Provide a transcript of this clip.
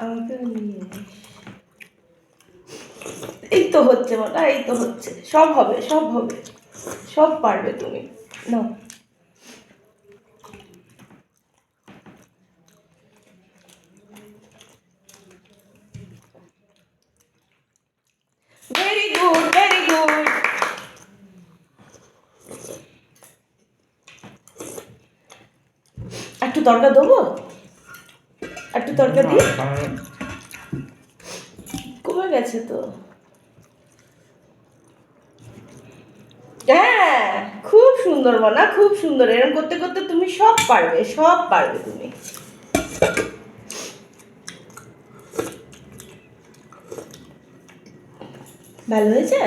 আমাকেও নিয়ে এই তো হচ্ছে মনে, এই তো হচ্ছে, সব হবে, সব হবে, সব পারবে তুমি। নাও। Very good, very good. একটু তরকা দেবো, একটু তরকা দিই। কমে গেছে তো। হ্যাঁ, খুব সুন্দর মনা, খুব সুন্দর। এরকম করতে করতে তুমি সব পারবে, সব পারবে তুমি। ভালো হয়েছে।